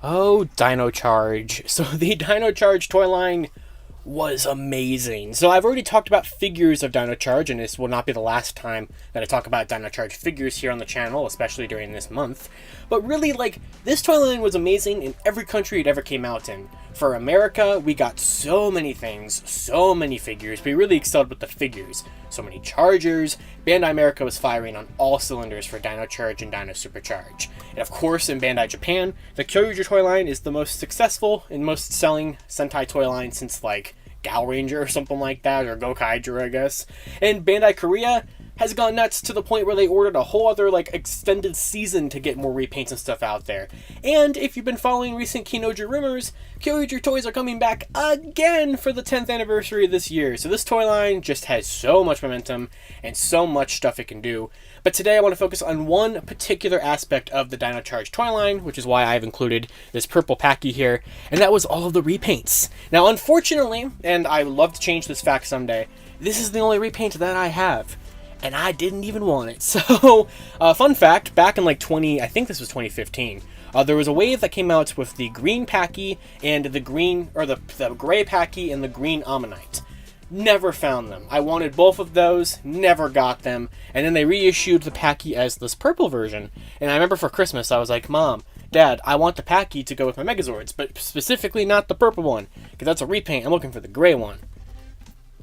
Oh, Dino Charge. So the Dino Charge toy line was amazing. So I've already talked about figures of Dino Charge, and this will not be the last time that I talk about Dino Charge figures here on the channel, especially during this month. But really, like, this toy line was amazing in every country it ever came out in. For America, we got so many things, so many figures. We really excelled with the figures. So many Chargers. Bandai America was firing on all cylinders for Dino Charge and Dino Supercharge. And of course, in Bandai Japan, the King-Ohger toy line is the most successful and most selling Sentai toy line since, like, Gal Ranger or something like that, or Gokaiger, I guess. And Bandai Korea has gone nuts to the point where they ordered a whole other, like, extended season to get more repaints and stuff out there. And if you've been following recent King-Ohger rumors, King-Ohger toys are coming back again for the 10th anniversary of this year. So this toy line just has so much momentum and so much stuff it can do. But today I want to focus on one particular aspect of the Dino Charge toy line, which is why I've included this purple packy here, and that was all of the repaints. Now, unfortunately, and I would love to change this fact someday, this is the only repaint that I have. And I didn't even want it. So, fun fact, back in like I think this was 2015, there was a wave that came out with the green packy and the green, or the gray packy and the green ammonite. Never found them. I wanted both of those, never got them, and then they reissued the packy as this purple version. And I remember for Christmas, I was like, Mom, Dad, I want the packy to go with my Megazords, but specifically not the purple one, because that's a repaint. I'm looking for the gray one.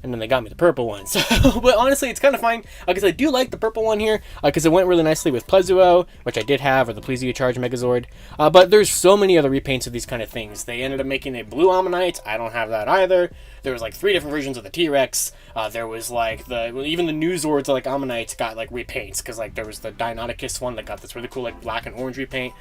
And then they got me the purple one. So, but honestly, it's kind of fine, because I do like the purple one here, because it went really nicely with Plezuo, which I did have, or the Plezuo Charge Megazord. But there's so many other repaints of these kind of things. They ended up making a blue Ammonite. I don't have that either. There was like 3 different versions of the T-Rex. There was like even the new Zords like Ammonites got like repaints, because like there was the Deinonychus one that got this really cool like black and orange repaint.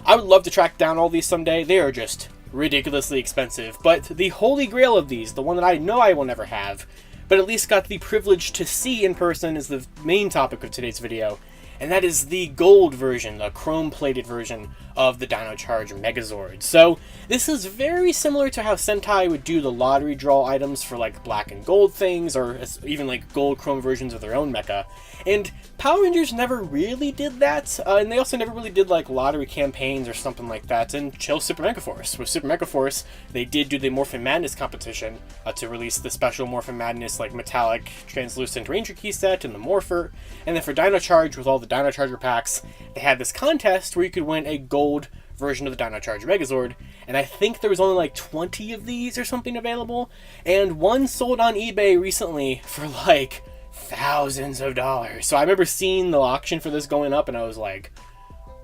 I would love to track down all these someday. They are just ridiculously expensive, but the holy grail of these, the one that I know I will never have, but at least got the privilege to see in person, is the main topic of today's video, and that is the gold version, the chrome-plated version of the Dino Charge Megazord. So this is very similar to how Sentai would do the lottery draw items for like black and gold things, or even like gold chrome versions of their own mecha. And Power Rangers never really did that, and they also never really did like lottery campaigns or something like that. And chill Super Mega Force. With Super Mega Force, they did do the Morphin Madness competition to release the special Morphin Madness like metallic translucent Ranger key set and the Morpher. And then for Dino Charge, with all the Dino Charger packs, they had this contest where you could win a gold version of the Dino Charge Megazord, and I think there was only like 20 of these or something available, and one sold on eBay recently for like thousands of dollars. So I remember seeing the auction for this going up, and I was like,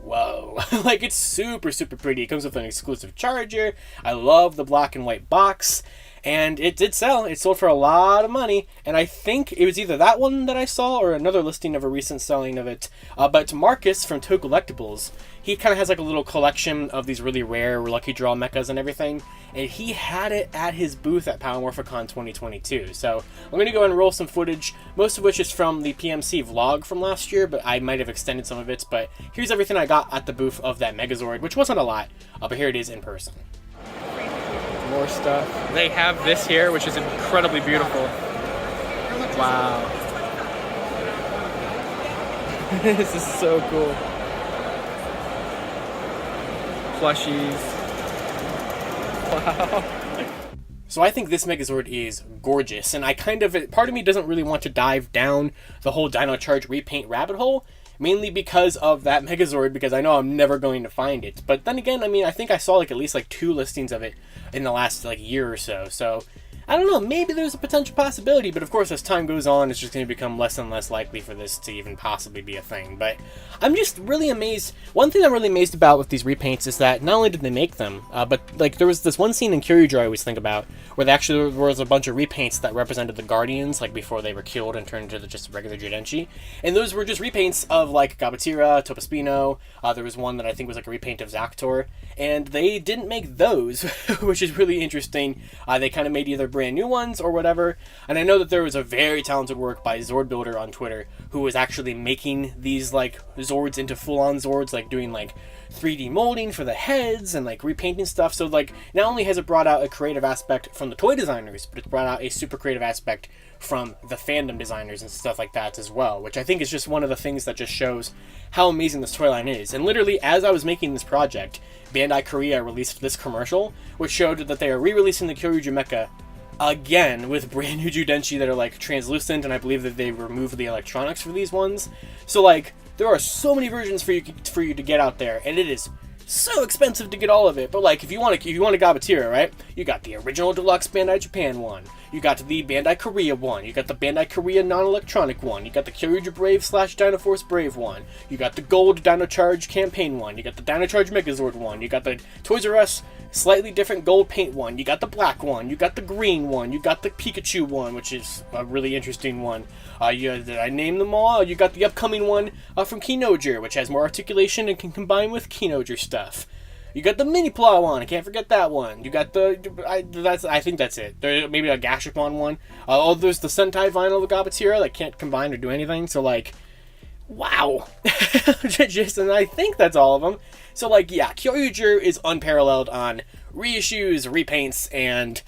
whoa. Like, it's super, super pretty. It comes with an exclusive charger. I love the black and white box. And it did sell. It sold for a lot of money. And I think it was either that one that I saw or another listing of a recent selling of it. But Marcus from Toku Collectibles, he kind of has like a little collection of these really rare Lucky Draw mechas and everything. And he had it at his booth at Power Morphicon 2022. So I'm going to go and roll some footage, most of which is from the PMC vlog from last year, but I might have extended some of it. But here's everything I got at the booth of that Megazord, which wasn't a lot, but here it is in person. More stuff. They have this here, which is incredibly beautiful. Wow. This is so cool. Plushies. Wow. So I think this Megazord is gorgeous, and I kind of, part of me doesn't really want to dive down the whole Dino Charge repaint rabbit hole, mainly because of that Megazord, because I know I'm never going to find it. But then again, I mean, I think I saw like at least like 2 listings of it in the last like year or so. So I don't know, maybe there's a potential possibility, but of course as time goes on, it's just going to become less and less likely for this to even possibly be a thing. But I'm just really amazed. One thing I'm really amazed about with these repaints is that not only did they make them, but like there was this one scene in King-Ohger I always think about, where there actually was a bunch of repaints that represented the Guardians, like before they were killed and turned into just regular Jidenshi. And those were just repaints of like Gabatira, Topaspino. There was one that I think was like a repaint of Zactor, and they didn't make those, which is really interesting. They kind of made either brand new ones or whatever. And I know that there was a very talented work by Zord Builder on Twitter who was actually making these like Zords into full-on Zords, like doing like 3D molding for the heads and like repainting stuff. So like not only has it brought out a creative aspect from the toy designers, but it's brought out a super creative aspect from the fandom designers and stuff like that as well, which I think is just one of the things that just shows how amazing this toy line is. And literally, as I was making this project, Bandai Korea released this commercial, which showed that they are re-releasing the Kyoryuger mecha again with brand new Judenchi that are like translucent, and I believe that they removed the electronics for these ones. So like, there are so many versions for you to get out there, and it is so expensive to get all of it. But like, if you want a Gabatira, right? You got the original deluxe Bandai Japan one. You got the Bandai Korea one. You got the Bandai Korea non-electronic one. You got the Kyoryuger Brave / Dino Force Brave one. You got the gold Dino Charge campaign one. You got the Dino Charge Megazord one. You got the Toys R Us slightly different gold paint one. You got the black one. You got the green one. You got the Pikachu one, which is a really interesting one. Did I name them all? You got the upcoming one from King-Ohger, which has more articulation and can combine with King-Ohger stuff. You got the mini Pla one. I can't forget that one. You got I think that's it. There maybe a Gashapon one. There's the Sentai vinyl Gabatira that can't combine or do anything. So like, wow. And I think that's all of them. So like, yeah, Kyoryuger is unparalleled on reissues, repaints, and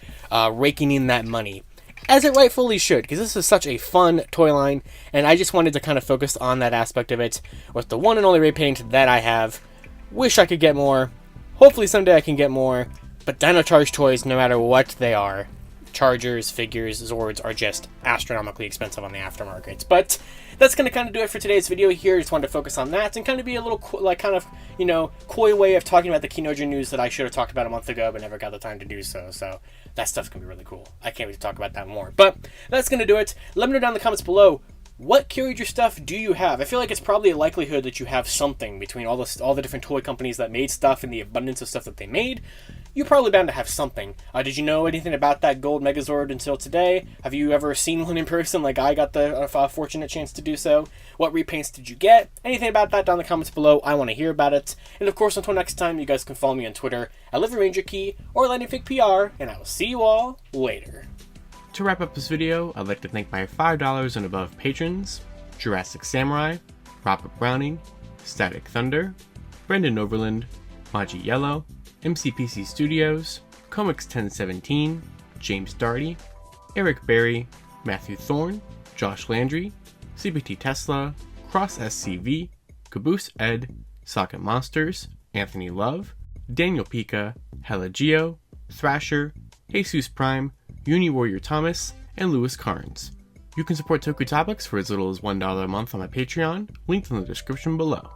raking in that money. As it rightfully should, because this is such a fun toy line, and I just wanted to kind of focus on that aspect of it with the one and only repaint that I have. Wish I could get more. Hopefully someday I can get more, but Dino Charge toys, no matter what they are, Chargers, figures, Zords, are just astronomically expensive on the aftermarket. But that's going to kind of do it for today's video here. Just wanted to focus on that and kind of be a little, like, kind of, you know, coy way of talking about the King-Ohger news that I should have talked about a month ago, but never got the time to do so. So that stuff's going to be really cool. I can't wait to talk about that more. But that's going to do it. Let me know down in the comments below, what Kyoryuger stuff do you have? I feel like it's probably a likelihood that you have something between all the different toy companies that made stuff and the abundance of stuff that they made. You're probably bound to have something. Did you know anything about that gold Megazord until today? Have you ever seen one in person like I got the fortunate chance to do so? What repaints did you get? Anything about that down in the comments below. I want to hear about it. And of course, until next time, you guys can follow me on Twitter at LiveRangerKey or LightningFigPR, and I will see you all later. To wrap up this video, I'd like to thank my $5 and above patrons: Jurassic Samurai, Robert Browning, Static Thunder, Brendan Overland, Maji Yellow, MCPC Studios, Comics 1017, James Darty, Eric Berry, Matthew Thorne, Josh Landry, CBT Tesla, Cross SCV, Caboose Ed, Socket Monsters, Anthony Love, Daniel Pika, Hella Geo, Thrasher, Jesus Prime, Uni Warrior Thomas, and Lewis Carnes. You can support Toku Topics for as little as $1 a month on my Patreon, linked in the description below.